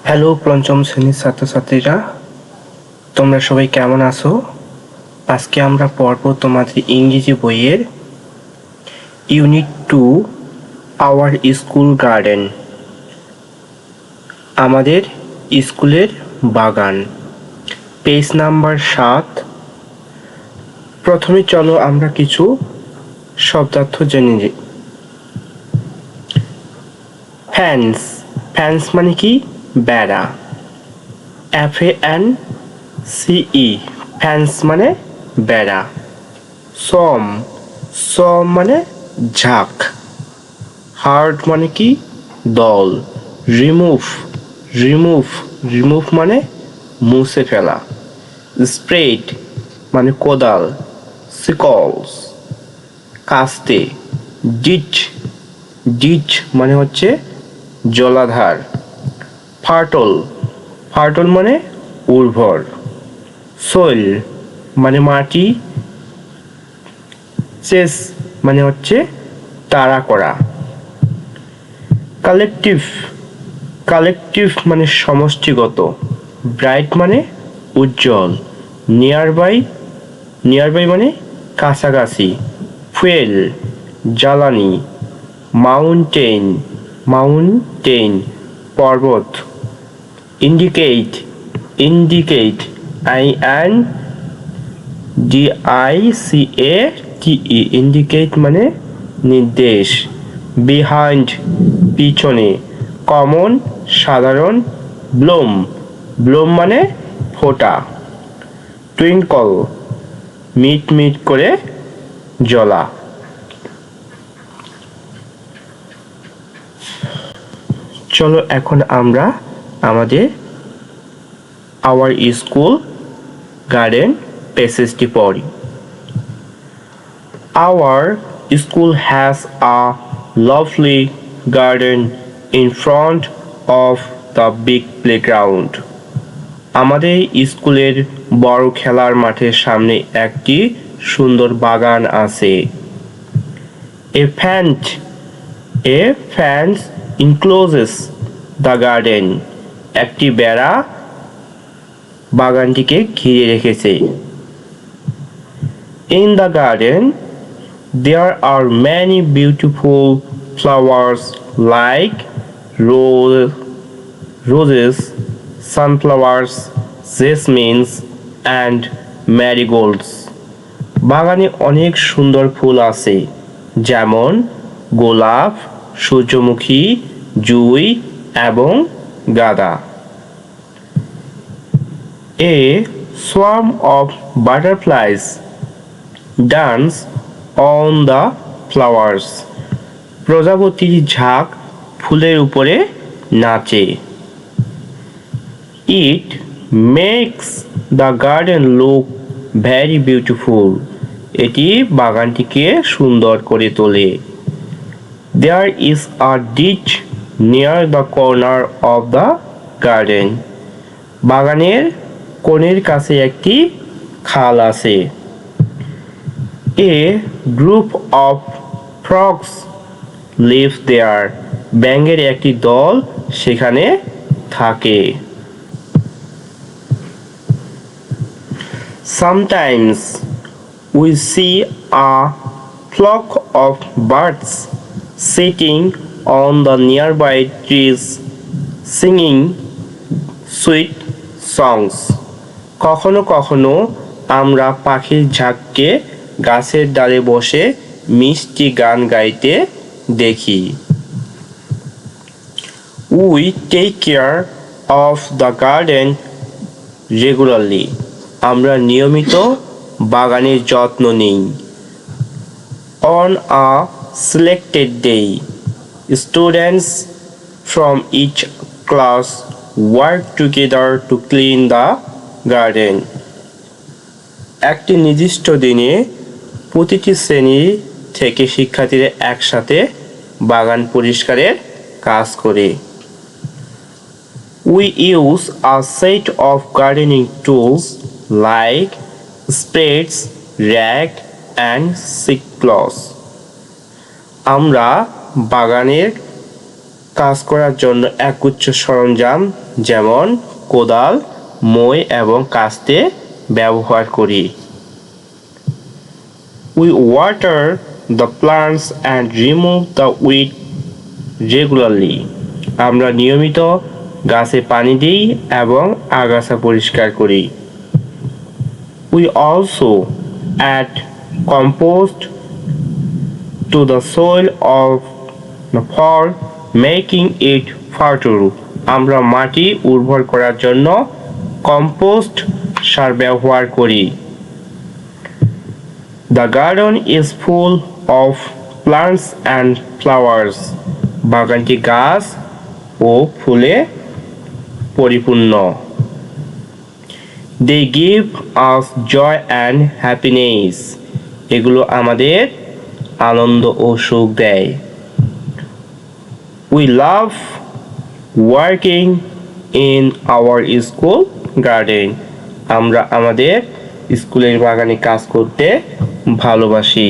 Hello পঞ্চম শ্রেণীর ছাত্রছাত্রীরা, তোমরা সবাই কেমন আছো? আজকে আমরা পড়ব তোমাদের ইংরেজি বইয়ের ইউনিট 2 আওয়ার স্কুল গার্ডেন, আমাদের স্কুলের বাগান, পেজ নাম্বার 7। প্রথমে চলো আমরা কিছু শব্দার্থ জেনে নিই। ফ্যান্স, ফ্যান্স মানে কি? বেড়া। FANCE, ফ্যান্স মানে বেড়া। সম, সম মানে ঝাঁক। হার্ড মানে কি? দল। রিমুভ, রিমুভ, রিমুভ মানে মুছে ফেলা। স্প্রেড মানে কোদাল। সিকলস কাস্তে। ডিচ, ডিচ মানে হচ্ছে জলাধার। ফাটল, ফাটল মানে উর্বর। সোইল মানে মাটি। চেস মানে হচ্ছে তাড়া করা। কালেকটিভ, কালেকটিভ মানে সমষ্টিগত। ব্রাইট মানে উজ্জ্বল। নিয়ারবাই, নিয়ারবাই মানে কাছাকাছি। ফুয়েল জ্বালানি। মাউন্টেন, মাউন্টেন পর্বত। ইন্ডিকেট, ইন্ডিকেট INDICATE, ইন্ডিকেট মানে নির্দেশ। বিহাইন্ড পিছনে। কমন সাধারণ। ব্লুম, ব্লুম মানে ফোটা। টুইঙ্কল মিট মিট করে জ্বলা। চলো এখন আমরা আমাদের আওয়ার স্কুল গার্ডেন প্যাসেজটি পড়ি। Our school has a lovely garden in front of the big playground. আমাদের স্কুলের বড় খেলার মাঠের সামনে একটি সুন্দর বাগান আছে। A fence, a fence encloses the garden. একটি বেড়া বাগানটিকে ঘিরে রেখেছে। In the garden there are many beautiful flowers like roses, sunflowers, jasmines and marigolds. বাগানে অনেক সুন্দর ফুল আছে, যেমন গোলাপ, সূর্যমুখী, জুঁই এবং গাঁদা। A swarm of butterflies dance on the flowers. প্রজাপতির ঝাঁক ফুলের উপরে নাচে। It makes the garden look very beautiful. এটি বাগানটিকে সুন্দর করে তোলে। There is a ditch near the corner of the garden. বাগানের কোণের কাছে একটি খাল আছে। A group of frogs live there. ব্যাঙের একটি দল সেখানে থাকে। Sometimes we see a flock of birds sitting on the nearby trees singing sweet songs. কখনো কখনো আমরা পাখির ঝাঁককে গাছের ডালে বসে মিষ্টি গান গাইতে দেখি। We take care of the garden regularly. আমরা নিয়মিত বাগানের যত্ন নিই। On a selected day, students from each class work together to clean the garden. একটি নির্দিষ্ট দিনে প্রতিটি শ্রেণী থেকে শিক্ষার্থীরা একসাথে বাগান পরিষ্কারের কাজ করে। We use a set of gardening tools like spades, rake and sickles. আমরা বাগানের কাজ করার জন্য একগুচ্ছ সরঞ্জাম যেমন কোদাল, মই এবং কাস্তে ব্যবহার করি। We water the plants and remove the weed regularly. আমরা নিয়মিত গাছে পানি দিই এবং আগাছা পরিষ্কার করি। We also add compost to the soil for making it fertile. আমরা মাটি উর্বর করার জন্য কম্পোস্ট সার ব্যবহার করি। The garden is full of plants and flowers. বাগানটি গাছ ও ফুলে পরিপূর্ণ। They give us joy and happiness. এগুলো আমাদের আনন্দ ও সুখ দেয়। We love working in our school garden. আমরা আমাদের স্কুলের বাগানে কাজ করতে ভালোবাসি।